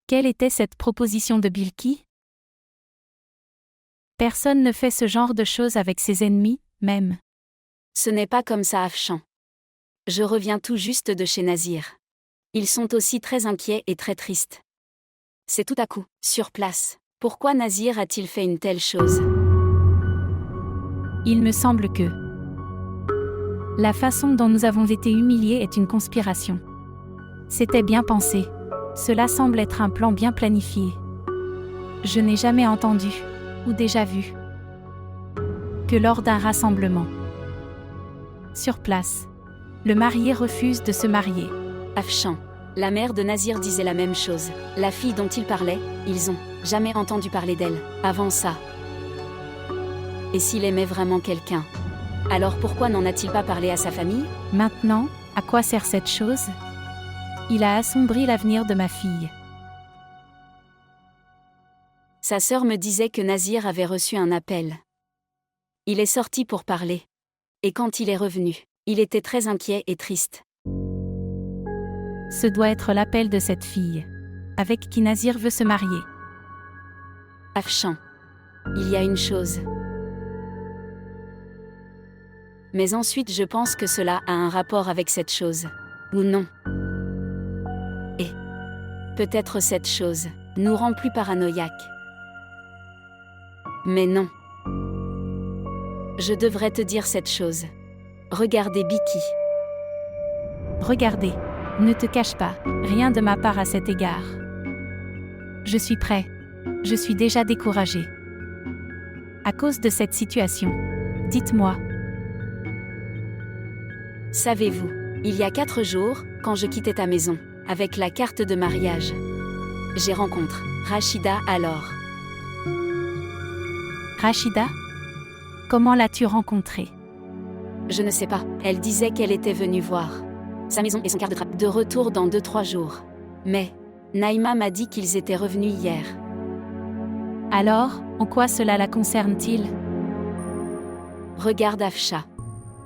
Quelle était cette proposition de Bilki? Personne ne fait ce genre de choses avec ses ennemis, même. Ce n'est pas comme ça, Afshan. Je reviens tout juste de chez Nazir. Ils sont aussi très inquiets et très tristes. C'est tout à coup, sur place. Pourquoi Nazir a-t-il fait une telle chose? Il me semble que la façon dont nous avons été humiliés est une conspiration. C'était bien pensé. Cela semble être un plan bien planifié. Je n'ai jamais entendu, ou déjà vu, que lors d'un rassemblement. Sur place, le marié refuse de se marier. Afshan. La mère de Nazir disait la même chose. La fille dont il parlait, ils ont jamais entendu parler d'elle, avant ça. Et s'il aimait vraiment quelqu'un, alors pourquoi n'en a-t-il pas parlé à sa famille? Maintenant, à quoi sert cette chose? Il a assombri l'avenir de ma fille. Sa sœur me disait que Nazir avait reçu un appel. Il est sorti pour parler. Et quand il est revenu, il était très inquiet et triste. Ce doit être l'appel de cette fille, avec qui Nazir veut se marier. Afshan. Il y a une chose. Mais ensuite je pense que cela a un rapport avec cette chose. Ou non. Et peut-être cette chose nous rend plus paranoïaques. Mais non. Je devrais te dire cette chose. Regardez Bilki. Regardez. Ne te cache pas, rien de ma part à cet égard. Je suis prêt. Je suis déjà découragé. À cause de cette situation. Dites-moi. Savez-vous, il y a 4 jours, quand je quittais ta maison, avec la carte de mariage, j'ai rencontré Rachida alors. Rachida? Comment l'as-tu rencontrée? Je ne sais pas, elle disait qu'elle était venue voir sa maison et son quart de retour dans 2-3 jours. Mais Naïma m'a dit qu'ils étaient revenus hier. Alors, en quoi cela la concerne-t-il? Regarde Afsha.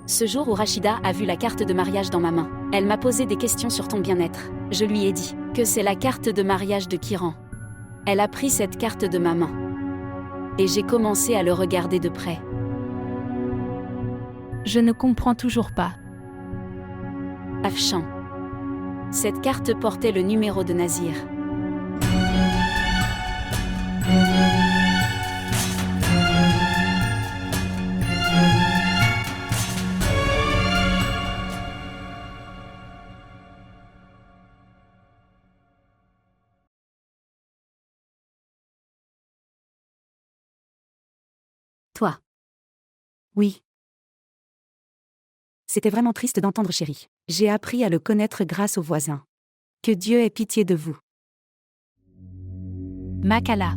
Ce jour où Rachida a vu la carte de mariage dans ma main, elle m'a posé des questions sur ton bien-être. Je lui ai dit que c'est la carte de mariage de Kiran. Elle a pris cette carte de ma main. Et j'ai commencé à le regarder de près. Je ne comprends toujours pas. Afshan. Cette carte portait le numéro de Nazir. Toi. Oui. C'était vraiment triste d'entendre, chérie. J'ai appris à le connaître grâce aux voisins. Que Dieu ait pitié de vous. Makala.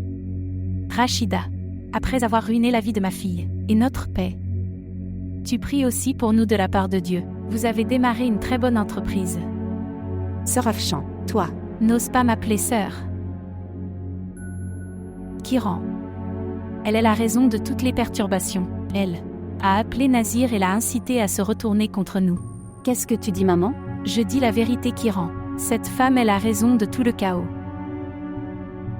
Rachida. Après avoir ruiné la vie de ma fille, et notre paix. Tu pries aussi pour nous de la part de Dieu. Vous avez démarré une très bonne entreprise. Sœur Afshan, toi. N'ose pas m'appeler sœur. Kiran. Elle est la raison de toutes les perturbations. Elle a appelé Nazir et l'a incité à se retourner contre nous. Qu'est-ce que tu dis, maman? Je dis la vérité, Kiran. Cette femme est la raison de tout le chaos.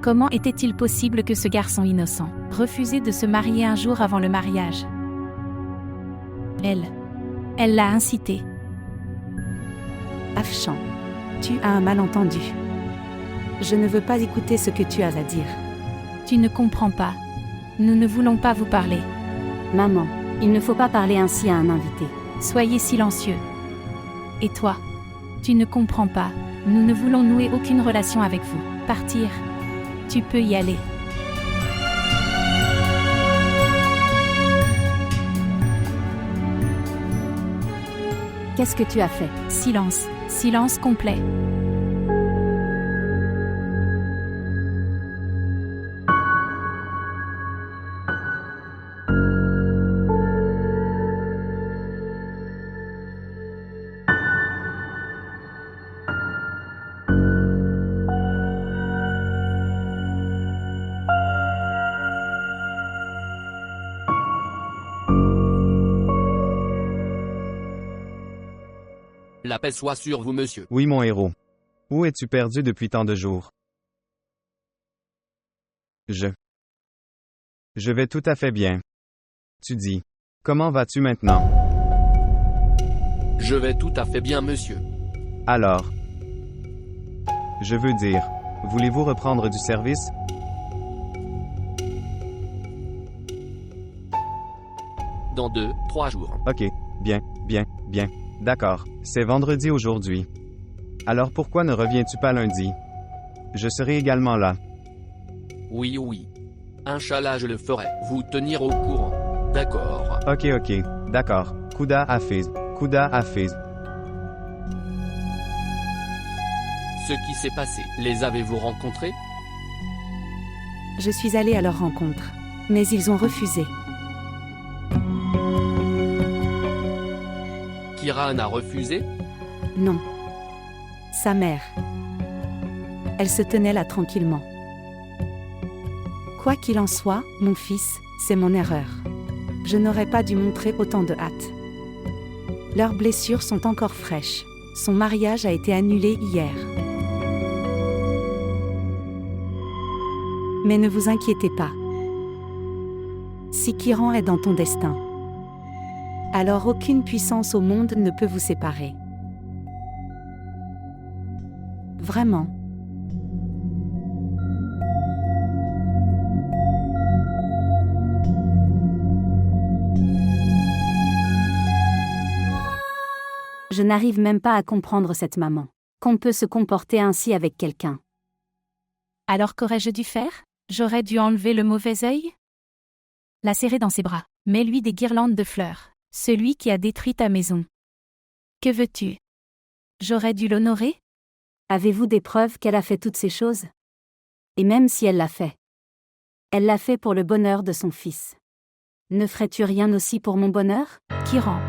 Comment était-il possible que ce garçon innocent refusait de se marier un jour avant le mariage? Elle l'a incité. Afshan, tu as un malentendu. Je ne veux pas écouter ce que tu as à dire. Tu ne comprends pas. Nous ne voulons pas vous parler. Maman, il ne faut pas parler ainsi à un invité. Soyez silencieux. Et toi? Tu ne comprends pas. Nous ne voulons nouer aucune relation avec vous. Partir. Tu peux y aller. Qu'est-ce que tu as fait? Silence. Silence complet. La paix soit sur vous, monsieur. Oui, mon héros. Où es-tu perdu depuis tant de jours? Je vais tout à fait bien. Tu dis. Comment vas-tu maintenant? Je vais tout à fait bien, monsieur. Alors. Je veux dire, voulez-vous reprendre du service? Dans 2-3 jours. Ok, bien. D'accord, c'est vendredi aujourd'hui. Alors pourquoi ne reviens-tu pas lundi? Je serai également là. Oui. Inch'Allah, je le ferai. Vous tenir au courant. D'accord. Ok, d'accord. Kouda Hafiz. Ce qui s'est passé, les avez-vous rencontrés? Je suis allée à leur rencontre. Mais ils ont refusé. Kiran a refusé? Non. Sa mère. Elle se tenait là tranquillement. Quoi qu'il en soit, mon fils, c'est mon erreur. Je n'aurais pas dû montrer autant de hâte. Leurs blessures sont encore fraîches. Son mariage a été annulé hier. Mais ne vous inquiétez pas. Si Kiran est dans ton destin, alors aucune puissance au monde ne peut vous séparer. Vraiment. Je n'arrive même pas à comprendre cette maman. Qu'on peut se comporter ainsi avec quelqu'un. Alors qu'aurais-je dû faire? J'aurais dû enlever le mauvais œil? La serrer dans ses bras. Mets-lui des guirlandes de fleurs. Celui qui a détruit ta maison. Que veux-tu? J'aurais dû l'honorer? Avez-vous des preuves qu'elle a fait toutes ces choses? Et même si elle l'a fait pour le bonheur de son fils. Ne ferais-tu rien aussi pour mon bonheur? Kiran.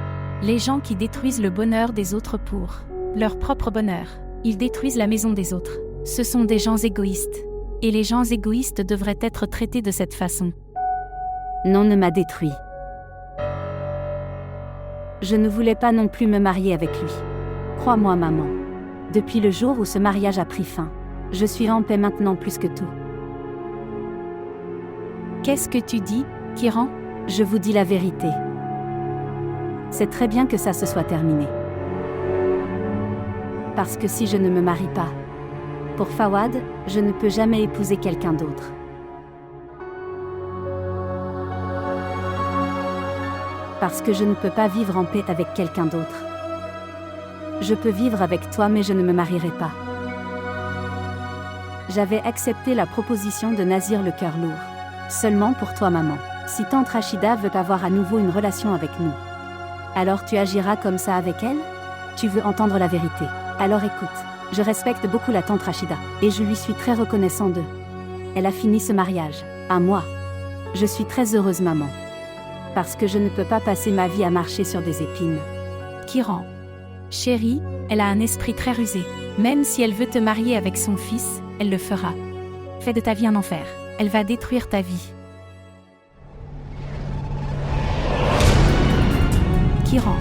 Les gens qui détruisent le bonheur des autres pour leur propre bonheur, ils détruisent la maison des autres. Ce sont des gens égoïstes. Et les gens égoïstes devraient être traités de cette façon. Non, ne m'a détruit. Je ne voulais pas non plus me marier avec lui. Crois-moi, maman. Depuis le jour où ce mariage a pris fin, je suis en paix maintenant plus que tout. Qu'est-ce que tu dis, Kiran? Je vous dis la vérité. C'est très bien que ça se soit terminé. Parce que si je ne me marie pas, pour Fawad, je ne peux jamais épouser quelqu'un d'autre. Parce que je ne peux pas vivre en paix avec quelqu'un d'autre. Je peux vivre avec toi mais je ne me marierai pas. J'avais accepté la proposition de Nazir le cœur lourd. Seulement pour toi, maman. Si tante Rachida veut avoir à nouveau une relation avec nous, alors tu agiras comme ça avec elle? Tu veux entendre la vérité? Alors écoute, je respecte beaucoup la tante Rachida, et je lui suis très reconnaissant d'eux. Elle a fini ce mariage, à moi. Je suis très heureuse, maman. Parce que je ne peux pas passer ma vie à marcher sur des épines. Kiran. Chérie, elle a un esprit très rusé. Même si elle veut te marier avec son fils, elle le fera. Fais de ta vie un enfer. Elle va détruire ta vie. Kiran.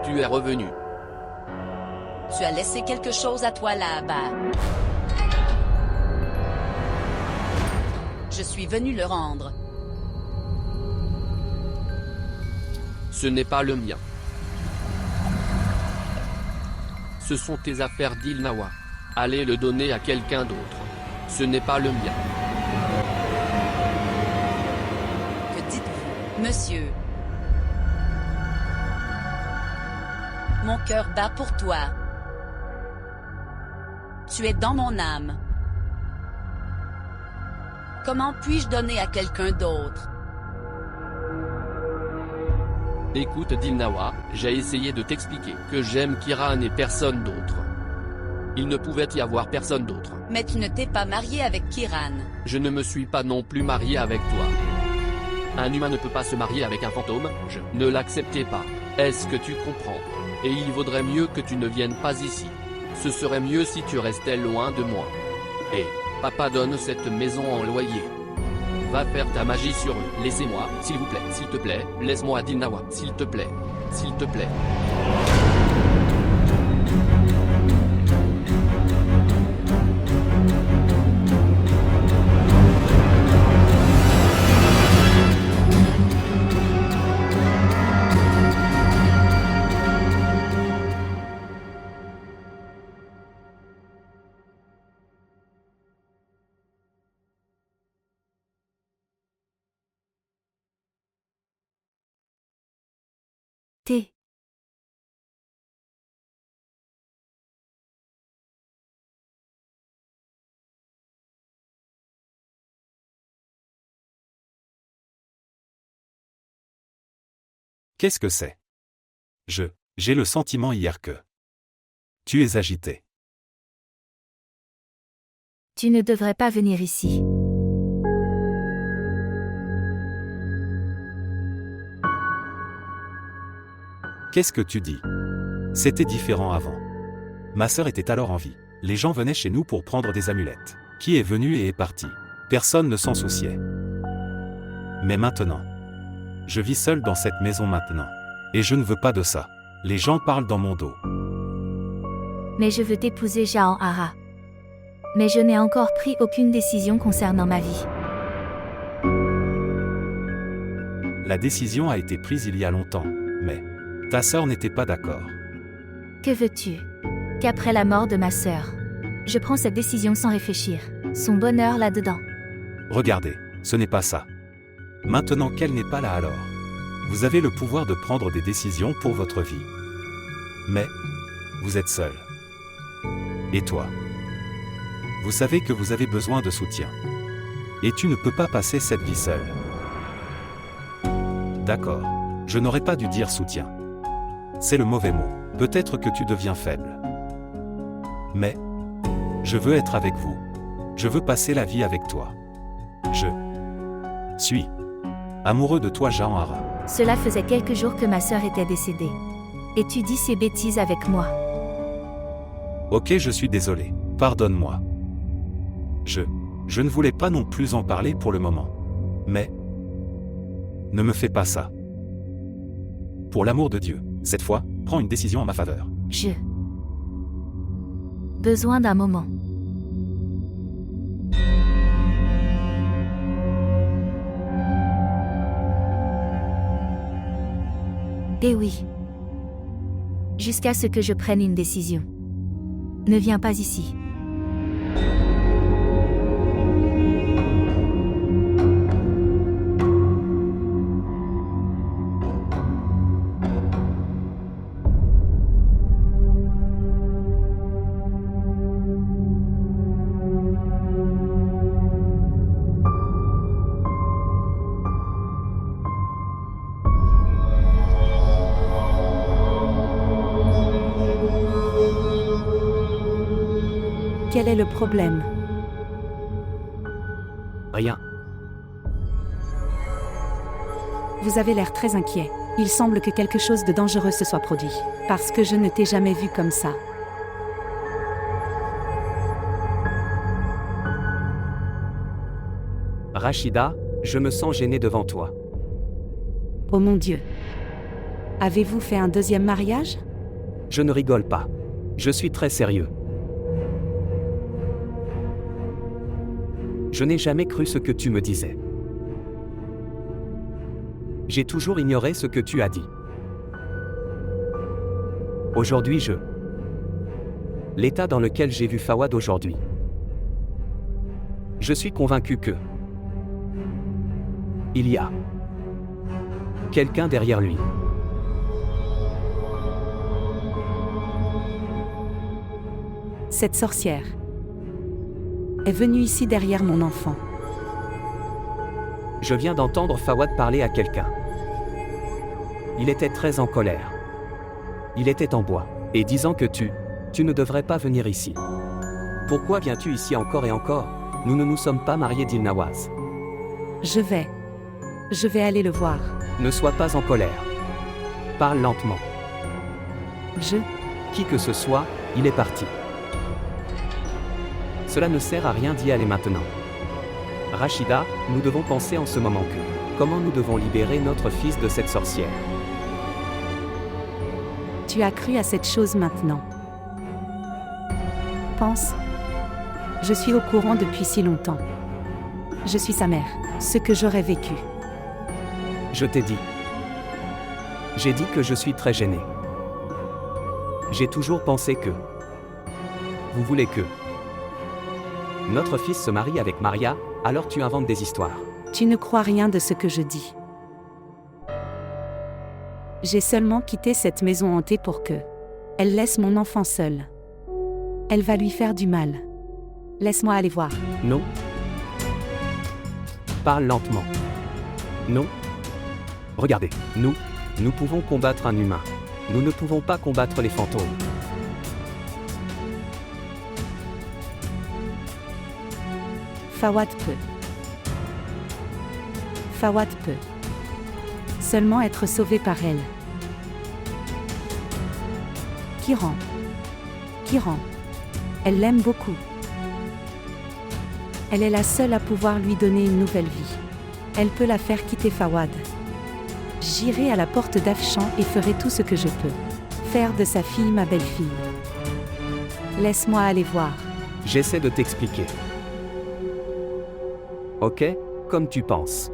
Tu es revenu. Tu as laissé quelque chose à toi là-bas. Je suis venu le rendre. Ce n'est pas le mien. Ce sont tes affaires d'Ilnawa. Allez le donner à quelqu'un d'autre. Ce n'est pas le mien. Que dites-vous, monsieur? Mon cœur bat pour toi. Tu es dans mon âme. Comment puis-je donner à quelqu'un d'autre? Écoute Dilnawa, j'ai essayé de t'expliquer que j'aime Kiran et personne d'autre. Il ne pouvait y avoir personne d'autre. Mais tu ne t'es pas marié avec Kiran. Je ne me suis pas non plus marié avec toi. Un humain ne peut pas se marier avec un fantôme, je ne l'acceptais pas. Est-ce que tu comprends? Et il vaudrait mieux que tu ne viennes pas ici. Ce serait mieux si tu restais loin de moi. Et papa donne cette maison en loyer. Va faire ta magie sur eux. Laissez-moi, s'il vous plaît. S'il te plaît, laisse-moi Dilnawa. S'il te plaît. S'il te plaît. T. Qu'est-ce que c'est? J'ai le sentiment hier que tu es agité. Tu ne devrais pas venir ici. Qu'est-ce que tu dis? C'était différent avant. Ma sœur était alors en vie. Les gens venaient chez nous pour prendre des amulettes. Qui est venu et est parti? Personne ne s'en souciait. Mais maintenant, je vis seul dans cette maison maintenant. Et je ne veux pas de ça. Les gens parlent dans mon dos. Mais je veux t'épouser Jahan Hara. Mais je n'ai encore pris aucune décision concernant ma vie. La décision a été prise il y a longtemps, mais ta sœur n'était pas d'accord. Que veux-tu? Qu'après la mort de ma sœur, je prends cette décision sans réfléchir. Son bonheur là-dedans. Regardez, ce n'est pas ça. Maintenant qu'elle n'est pas là alors, vous avez le pouvoir de prendre des décisions pour votre vie. Mais, vous êtes seul. Et toi? Vous savez que vous avez besoin de soutien. Et tu ne peux pas passer cette vie seule. D'accord, je n'aurais pas dû dire soutien. C'est le mauvais mot. Peut-être que tu deviens faible. Mais, je veux être avec vous. Je veux passer la vie avec toi. Je suis amoureux de toi, Jahan Hara. Cela faisait quelques jours que ma sœur était décédée. Et tu dis ces bêtises avec moi. Ok, je suis désolé. Pardonne-moi. Je ne voulais pas non plus en parler pour le moment. Mais, ne me fais pas ça. Pour l'amour de Dieu, cette fois, prends une décision en ma faveur. Besoin d'un moment. Eh oui. Jusqu'à ce que je prenne une décision. Ne viens pas ici. Quel est le problème? Rien. Vous avez l'air très inquiet. Il semble que quelque chose de dangereux se soit produit. Parce que je ne t'ai jamais vu comme ça. Rachida, je me sens gêné devant toi. Oh mon Dieu. Avez-vous fait un deuxième mariage? Je ne rigole pas. Je suis très sérieux. Je n'ai jamais cru ce que tu me disais. J'ai toujours ignoré ce que tu as dit. Aujourd'hui l'état dans lequel j'ai vu Fawad aujourd'hui. Je suis convaincu que il y a quelqu'un derrière lui. Cette sorcière est venue ici derrière mon enfant. Je viens d'entendre Fawad parler à quelqu'un. Il était très en colère. Il était en bois, et disant que tu ne devrais pas venir ici. Pourquoi viens-tu ici encore et encore? Nous ne nous sommes pas mariés, dit Nawaz. Je vais aller le voir. Ne sois pas en colère. Parle lentement. Qui que ce soit, il est parti. Cela ne sert à rien d'y aller maintenant. Rachida, nous devons penser en ce moment que comment nous devons libérer notre fils de cette sorcière. Tu as cru à cette chose maintenant. Pense. Je suis au courant depuis si longtemps. Je suis sa mère. Ce que j'aurais vécu. Je t'ai dit. J'ai dit que je suis très gêné. J'ai toujours pensé que vous voulez que notre fils se marie avec Maria, alors tu inventes des histoires. Tu ne crois rien de ce que je dis. J'ai seulement quitté cette maison hantée pour que elle laisse mon enfant seul. Elle va lui faire du mal. Laisse-moi aller voir. Non. Parle lentement. Non. Regardez, nous pouvons combattre un humain. Nous ne pouvons pas combattre les fantômes. Fawad peut. Seulement être sauvé par elle. Kiran. Elle l'aime beaucoup. Elle est la seule à pouvoir lui donner une nouvelle vie. Elle peut la faire quitter Fawad. J'irai à la porte d'Afshan et ferai tout ce que je peux. Faire de sa fille ma belle-fille. Laisse-moi aller voir. J'essaie de t'expliquer. Ok, comme tu penses.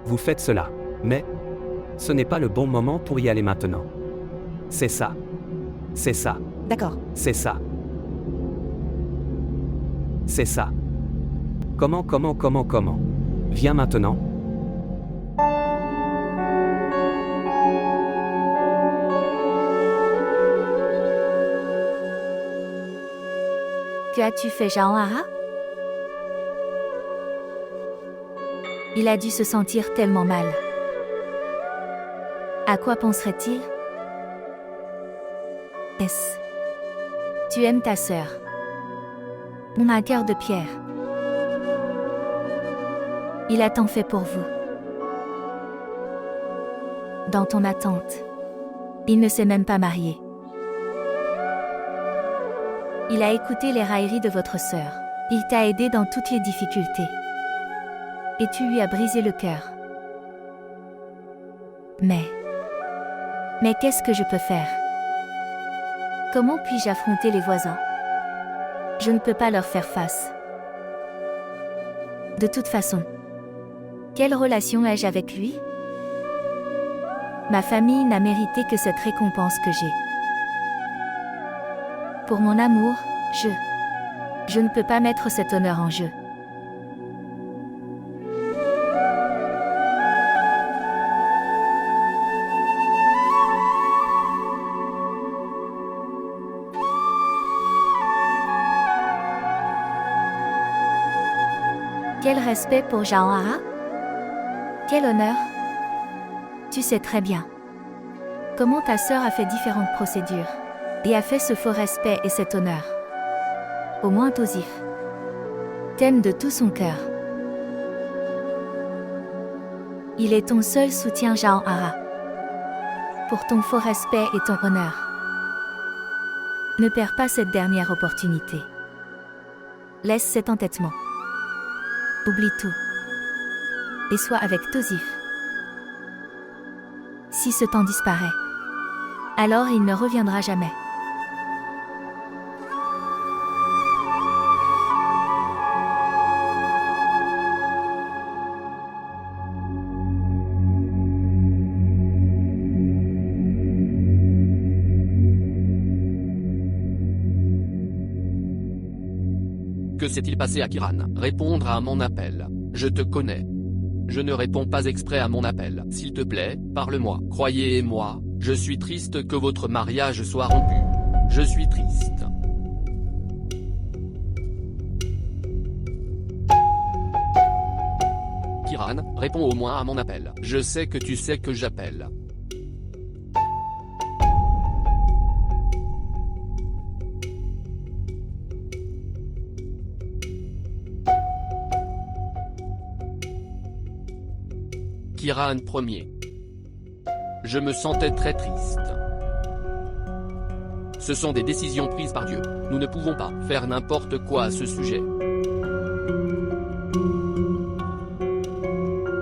Vous faites cela, mais ce n'est pas le bon moment pour y aller maintenant. C'est ça. D'accord. C'est ça. Comment? Viens maintenant. Que as-tu fait, Jauhara? Il a dû se sentir tellement mal. À quoi penserait-il? Tu aimes ta sœur. On a un cœur de pierre. Il a tant fait pour vous. Dans ton attente. Il ne s'est même pas marié. Il a écouté les railleries de votre sœur. Il t'a aidé dans toutes les difficultés. Et tu lui as brisé le cœur. Mais qu'est-ce que je peux faire? Comment puis-je affronter les voisins? Je ne peux pas leur faire face. De toute façon, quelle relation ai-je avec lui? Ma famille n'a mérité que cette récompense que j'ai. Pour mon amour, je ne peux pas mettre cet honneur en jeu. Quel respect pour Jauhara? Quel honneur? Tu sais très bien comment ta sœur a fait différentes procédures et a fait ce faux respect et cet honneur. Au moins Tosif t'aime de tout son cœur. Il est ton seul soutien, Jauhara. Pour ton faux respect et ton honneur. Ne perds pas cette dernière opportunité. Laisse cet entêtement. Oublie tout. Et sois avec Tosif. Si ce temps disparaît, alors il ne reviendra jamais. Que s'est-il passé à Kiran? Répondre à mon appel. Je te connais. Je ne réponds pas exprès à mon appel. S'il te plaît, parle-moi. Croyez-moi, je suis triste que votre mariage soit rompu. Je suis triste. Kiran, réponds au moins à mon appel. Je sais que tu sais que j'appelle. Kiran premier. Je me sentais très triste. Ce sont des décisions prises par Dieu. Nous ne pouvons pas faire n'importe quoi à ce sujet.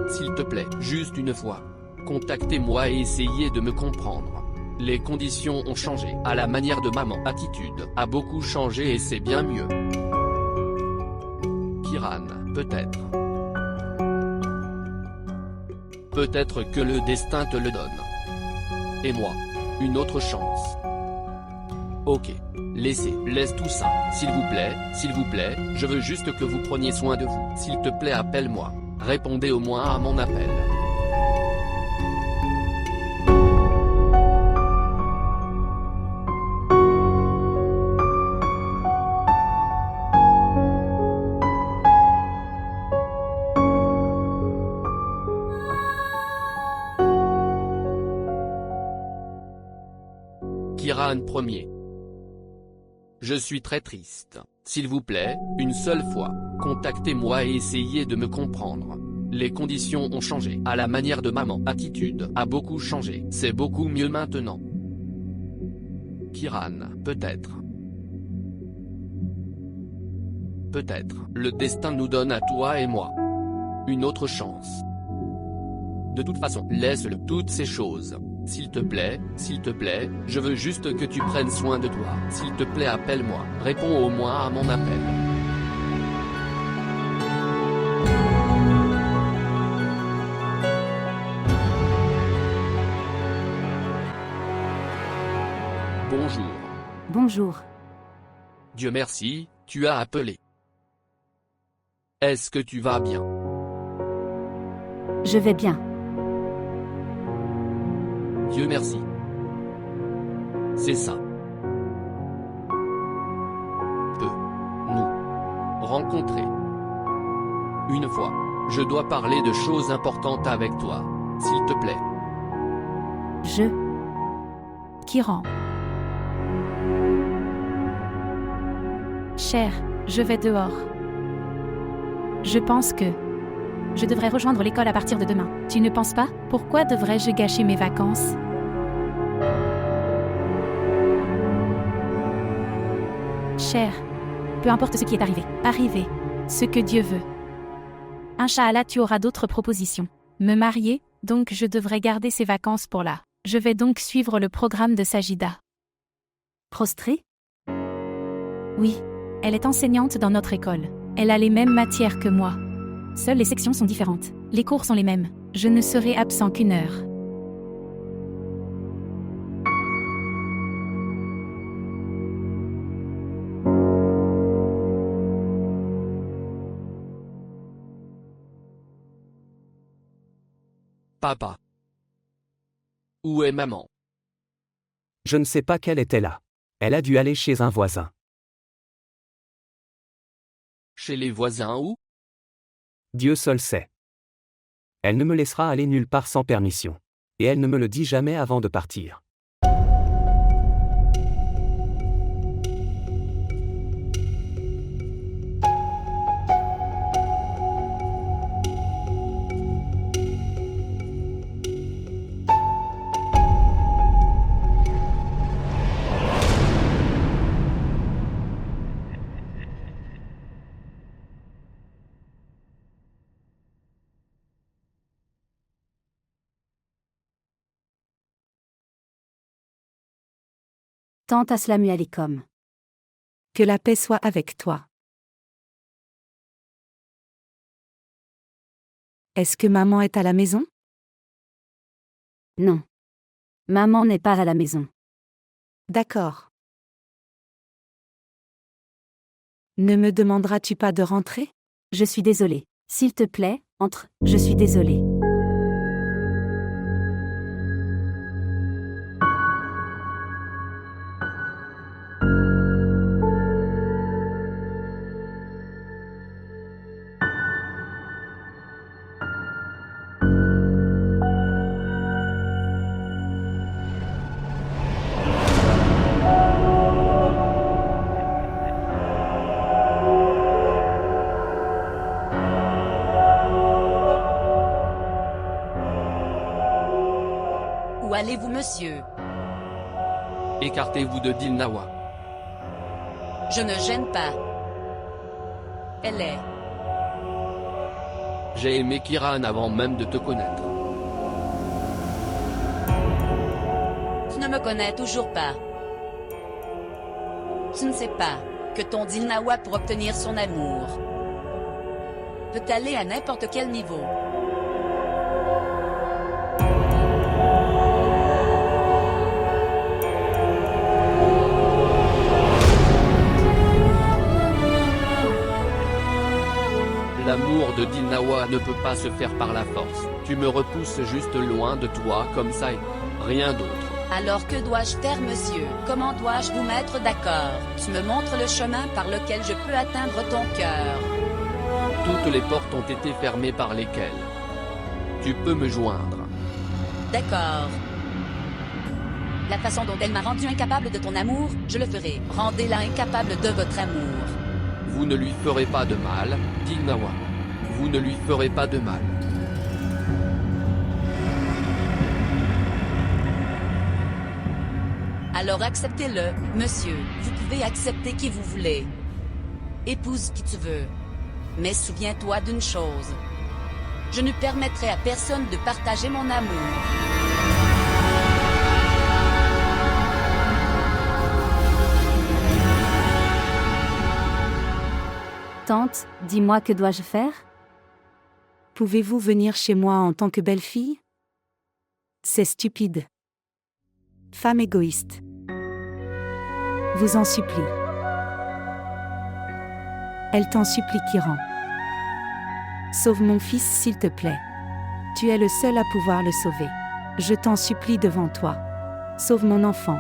S'il te plaît, juste une fois. Contactez-moi et essayez de me comprendre. Les conditions ont changé. À la manière de maman. Attitude a beaucoup changé et c'est bien mieux. Kiran, peut-être. Peut-être que le destin te le donne. Et moi, une autre chance. Ok. Laisse tout ça. S'il vous plaît, je veux juste que vous preniez soin de vous. S'il te plaît, appelle-moi. Répondez au moins à mon appel. Kiran premier. Je suis très triste. S'il vous plaît, une seule fois, contactez-moi et essayez de me comprendre. Les conditions ont changé. À la manière de maman. Attitude a beaucoup changé. C'est beaucoup mieux maintenant. Kiran, peut-être. Peut-être. Le destin nous donne à toi et moi une autre chance. De toute façon, laisse-le. Toutes ces choses. S'il te plaît, je veux juste que tu prennes soin de toi. S'il te plaît, appelle-moi. Réponds au moins à mon appel. Bonjour. Bonjour. Dieu merci, tu as appelé. Est-ce que tu vas bien? Je vais bien. Dieu merci. C'est ça. Nous rencontrer. Une fois. Je dois parler de choses importantes avec toi. S'il te plaît. Kiran. Cher, je vais dehors. Je pense que je devrais rejoindre l'école à partir de demain. Tu ne penses pas? Pourquoi devrais-je gâcher mes vacances? Cher, peu importe ce qui est arrivé, ce que Dieu veut. Inch'Allah, tu auras d'autres propositions. Me marier, donc je devrais garder ces vacances pour là. Je vais donc suivre le programme de Sajida. Prostré? Oui, elle est enseignante dans notre école. Elle a les mêmes matières que moi. Seules les sections sont différentes. Les cours sont les mêmes. Je ne serai absent qu'une heure. Papa. Où est maman? Je ne sais pas qu'elle était là. Elle a dû aller chez un voisin. Chez les voisins où? Dieu seul sait. Elle ne me laissera aller nulle part sans permission. Et elle ne me le dit jamais avant de partir. Tante Aslamu alaikum. Que la paix soit avec toi. Est-ce que maman est à la maison? Non. Maman n'est pas à la maison. D'accord. Ne me demanderas-tu pas de rentrer? Je suis désolée. S'il te plaît, entre. Je suis désolée. Où allez-vous, monsieur? Écartez-vous de Dilnawa. Je ne gêne pas. Elle est. J'ai aimé Kiran avant même de te connaître. Tu ne me connais toujours pas. Tu ne sais pas que ton Dilnawa pour obtenir son amour peut aller à n'importe quel niveau. L'amour de Dilnawa ne peut pas se faire par la force. Tu me repousses juste loin de toi comme ça et rien d'autre. Alors que dois-je faire, monsieur? Comment dois-je vous mettre d'accord? Tu me montres le chemin par lequel je peux atteindre ton cœur. Toutes les portes ont été fermées par lesquelles tu peux me joindre. D'accord. La façon dont elle m'a rendu incapable de ton amour, je le ferai. Rendez-la incapable de votre amour. Vous ne lui ferez pas de mal, Dilnawa. Vous ne lui ferez pas de mal. Alors acceptez-le, monsieur. Vous pouvez accepter qui vous voulez. Épouse qui tu veux. Mais souviens-toi d'une chose. Je ne permettrai à personne de partager mon amour. Tante, dis-moi, que dois-je faire? Pouvez-vous venir chez moi en tant que belle-fille? C'est stupide. Femme égoïste. Vous en supplie. Elle t'en supplie, Kiran. Sauve mon fils, s'il te plaît. Tu es le seul à pouvoir le sauver. Je t'en supplie devant toi. Sauve mon enfant.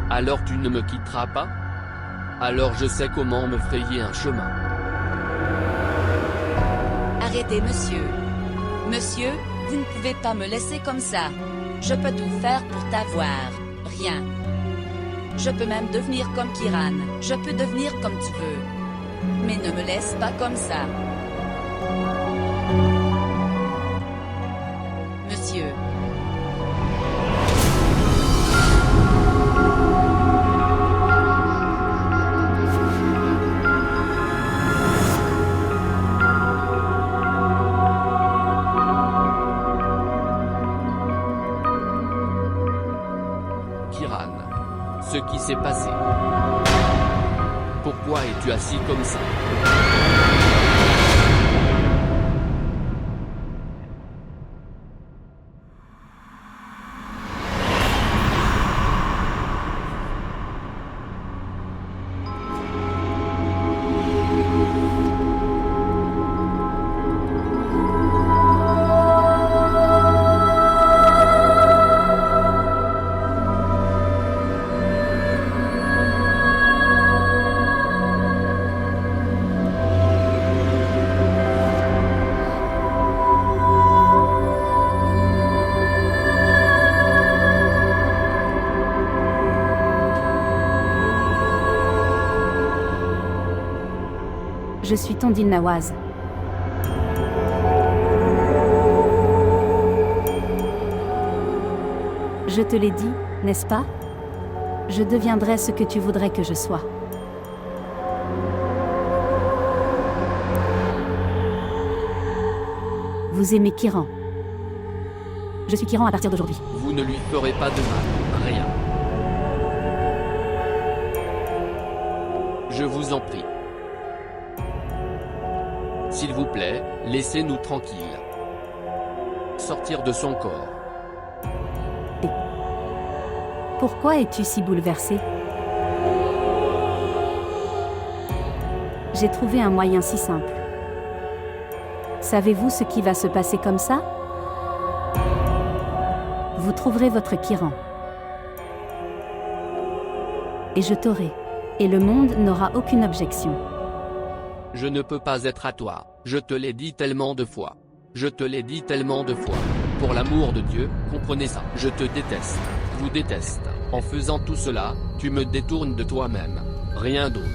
Alors tu ne me quitteras pas? Alors je sais comment me frayer un chemin. Arrêtez, monsieur. Monsieur, vous ne pouvez pas me laisser comme ça. Je peux tout faire pour t'avoir. Rien. Je peux même devenir comme Kiran. Je peux devenir comme tu veux. Mais ne me laisse pas comme ça. Monsieur. Kiran. Ce qui s'est passé. Pourquoi es-tu assis comme ça? Je suis ton Dilnawaz. Je te l'ai dit, n'est-ce pas? Je deviendrai ce que tu voudrais que je sois. Vous aimez Kiran. Je suis Kiran à partir d'aujourd'hui. Vous ne lui ferez pas de mal, rien. Je vous en prie. S'il vous plaît, laissez-nous tranquilles. Sortir de son corps. Pourquoi es-tu si bouleversé? J'ai trouvé un moyen si simple. Savez-vous ce qui va se passer comme ça? Vous trouverez votre Kiran. Et je t'aurai. Et le monde n'aura aucune objection. Je ne peux pas être à toi, je te l'ai dit tellement de fois. Je te l'ai dit tellement de fois. Pour l'amour de Dieu, comprenez ça. Je te déteste. vous déteste. En faisant tout cela, tu me détournes de toi-même. Rien d'autre.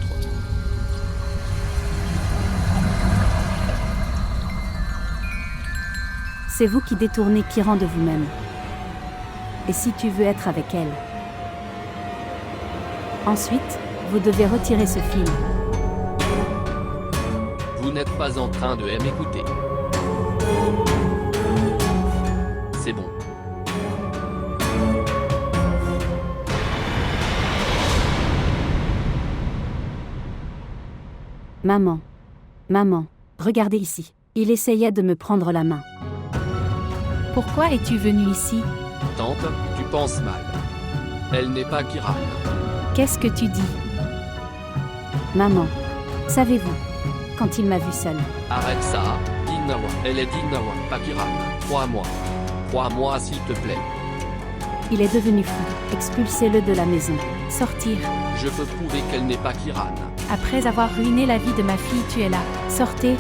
C'est vous qui détournez Kiran de vous-même. Et si tu veux être avec elle? Ensuite, vous devez retirer ce film. Vous n'êtes pas en train de m'écouter. C'est bon. Maman. Maman, regardez ici. Il essayait de me prendre la main. Pourquoi es-tu venue ici? Tante, tu penses mal. Elle n'est pas Kiran. Qu'est-ce que tu dis? Maman. Savez-vous, quand il m'a vue seule, Arrête ça, Dinawa. Elle est Dinawa, pas Kiran. Crois-moi. Crois-moi s'il te plaît. il est devenu fou. Expulsez-le de la maison. Sortir. Je peux prouver qu'elle n'est pas Kiran. Après avoir ruiné la vie de ma fille, tu es là. Sortez.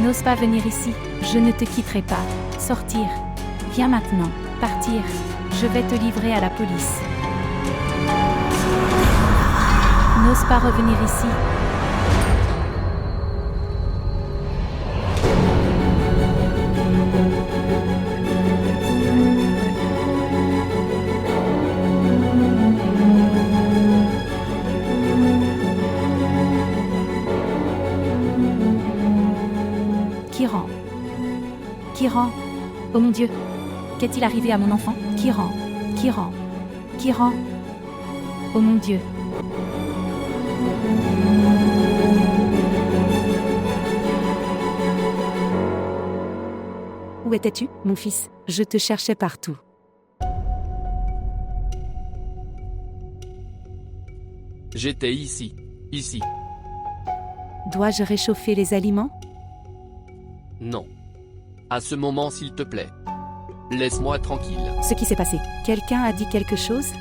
N'ose pas venir ici. Je ne te quitterai pas. Sortir. Viens maintenant. Partir. Je vais te livrer à la police. N'ose pas revenir ici. Kiran. Kiran. Oh mon Dieu. Qu'est-il arrivé à mon enfant? Kiran. Kiran. Kiran. Oh mon Dieu. Où étais-tu, mon fils? Je te cherchais partout. J'étais ici. Ici. Dois-je réchauffer les aliments? Non. À ce moment, s'il te plaît. Laisse-moi tranquille. Ce qui s'est passé. Quelqu'un a dit quelque chose?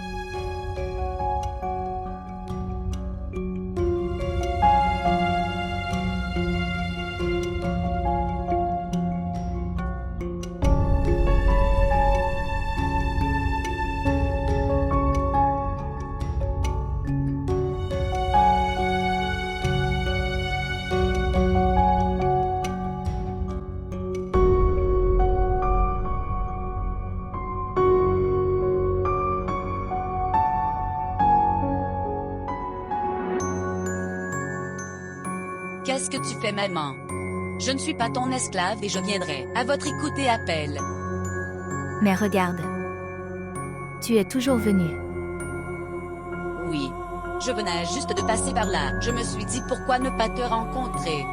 Qu'est-ce que tu fais, maman? Je ne suis pas ton esclave et je viendrai à votre écoute et appel. Mais regarde. Tu es toujours venu. Oui. Je venais juste de passer par là. Je me suis dit pourquoi ne pas te rencontrer.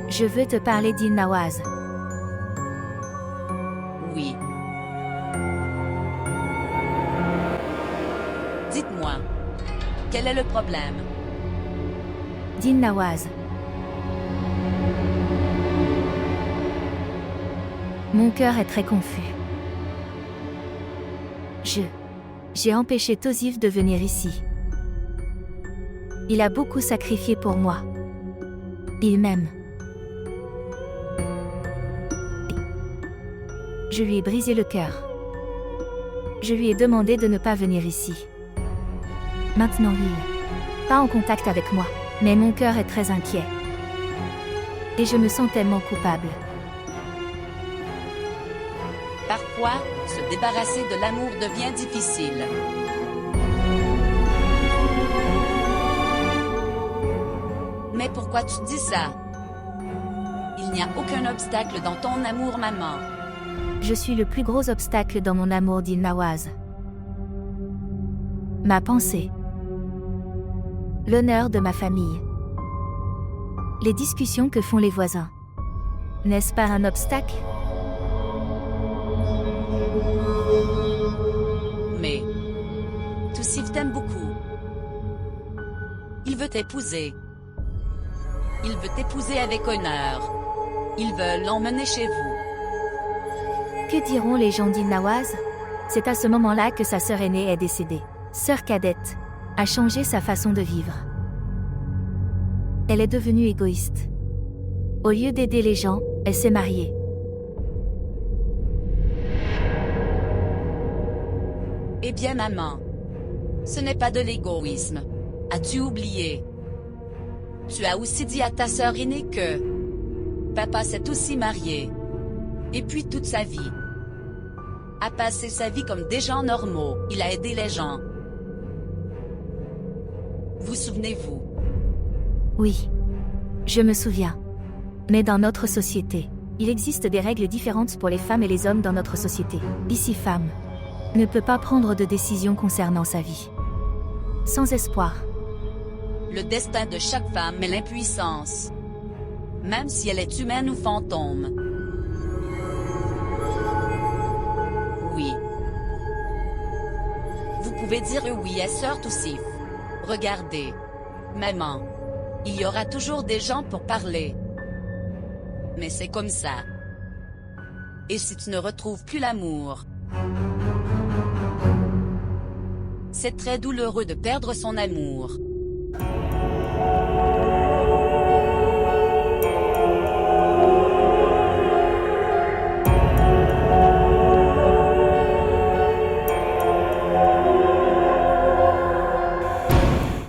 Je veux te parler d'Il-Nawaz. Oui. Dites-moi. Quel est le problème? Dil-Nawaz. Mon cœur est très confus. J'ai empêché Tosif de venir ici. Il a beaucoup sacrifié pour moi. Il m'aime. Je lui ai brisé le cœur. Je lui ai demandé de ne pas venir ici. Maintenant il, pas en contact avec moi, mais mon cœur est très inquiet. Et je me sens tellement coupable. Parfois, se débarrasser de l'amour devient difficile. Mais pourquoi tu dis ça? Il n'y a aucun obstacle dans ton amour, maman. Je suis le plus gros obstacle dans mon amour d'Il-Nawaz. Ma pensée. L'honneur de ma famille. Les discussions que font les voisins. N'est-ce pas un obstacle? Mais Tosif t'aime beaucoup. Il veut t'épouser. Il veut t'épouser avec honneur. Il veut l'emmener chez vous. Que diront les gens d'Il-Nawaz? C'est à ce moment-là que sa sœur aînée est décédée. Sœur cadette a changé sa façon de vivre. Elle est devenue égoïste. Au lieu d'aider les gens, elle s'est mariée. Eh bien maman, ce n'est pas de l'égoïsme. As-tu oublié? Tu as aussi dit à ta sœur aînée que papa s'est aussi marié. Et puis toute sa vie. A passé sa vie comme des gens normaux, il a aidé les gens. Vous souvenez-vous? Oui. Je me souviens. Mais dans notre société, il existe des règles différentes pour les femmes et les hommes dans notre société. Ici, femme ne peut pas prendre de décision concernant sa vie. Sans espoir. Le destin de chaque femme est l'impuissance. Même si elle est humaine ou fantôme. Oui. Vous pouvez dire oui à Sœur Toussif. Regardez. Maman. Il y aura toujours des gens pour parler. Mais c'est comme ça. Et si tu ne retrouves plus l'amour? C'est très douloureux de perdre son amour.